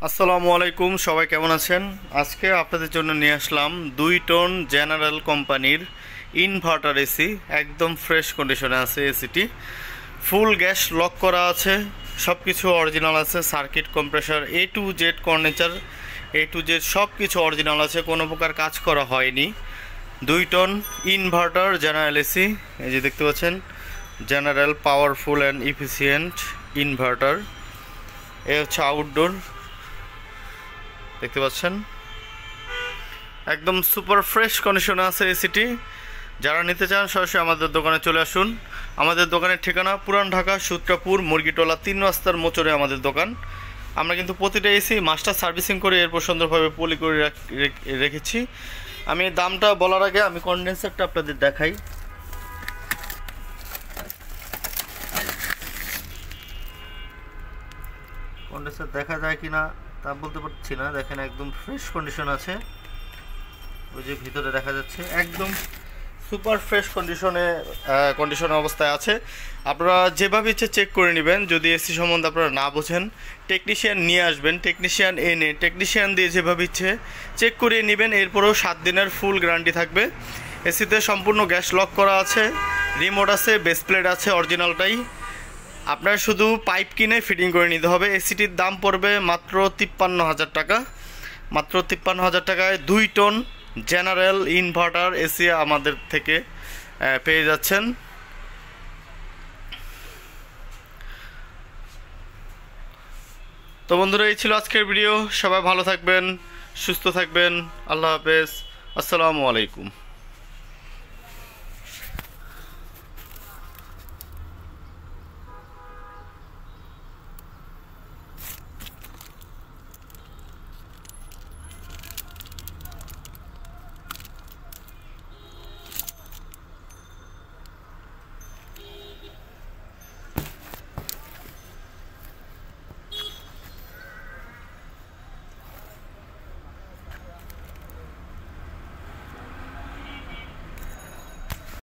আসসালামু আলাইকুম, সবাই কেমন আছেন? আজকে আপনাদের জন্য নিয়ে আসলাম 2 টন জেনারেল কোম্পানির ইনভার্টার এসি। একদম ফ্রেশ কন্ডিশনে আছে এসিটি। ফুল গ্যাস লক করা আছে, সব কিছু অরিজিনাল আছে। Circuit, compressor, A to Z, কর্নেচার A to Z সব কিছু অরিজিনাল আছে, কোনো প্রকার কাজ করা হয়নি। 2 টন ইনভার্টার জেনারেল এসি, এই যে দেখতে পাচ্ছেন, general powerful and efficient inverter. এ হচ্ছে আউটডোর, দেখতে পাচ্ছেন একদম সুপার ফ্রেশ কন্ডিশনে আছে এসিটি। যারা নিতে চান সরাসরি আমাদের দোকানে চলে আসুন। আমাদের দোকানের ঠিকানা পুরান ঢাকা, সূত্রাপুর, মুরগিটোলা 3 রাস্তার মোচরে আমাদের দোকান। আমরা কিন্তু প্রতিটা এসি মাস্টার সার্ভিসিং করে এরপর সুন্দরভাবে পলি করে রেখেছি। আমি দামটা বলার আগে আমি কন্ডেন্সারটা আপনাদের দেখাই। কন্ডেন্সার দেখা যায় কিনা তা বলতে পারছি না। দেখেন একদম ফ্রেশ কন্ডিশন আছে, ওই যে ভিতরে দেখা যাচ্ছে একদম সুপার ফ্রেশ কন্ডিশনে অবস্থায় আছে। আপনারা যেভাবে ইচ্ছে চেক করে নেবেন। যদি এসি সম্বন্ধে আপনারা না বোঝেন, টেকনিশিয়ান নিয়ে আসবেন, টেকনিশিয়ান এনে টেকনিশিয়ান দিয়ে যেভাবে ইচ্ছে চেক করিয়ে নেবেন। এরপরেও 7 দিনের ফুল গ্যারান্টি থাকবে। এসিতে সম্পূর্ণ গ্যাস লক করা আছে, রিমোট আছে, বেস প্লেট আছে অরিজিনালটাই। আপনার শুধু পাইপ কিনে ফিটিং করে নিতে হবে। এসিটির দাম পড়বে মাত্র 53,000 টাকা। মাত্র 53,000 টাকায় 2 টন জেনারেল ইনভার্টার এসি আমাদের থেকে পেয়ে যাচ্ছেন। তো বন্ধুরা, এই ছিল আজকের ভিডিও। সবাই ভালো থাকবেন, সুস্থ থাকবেন। আল্লাহ হাফেজ, আসসালামু আলাইকুম।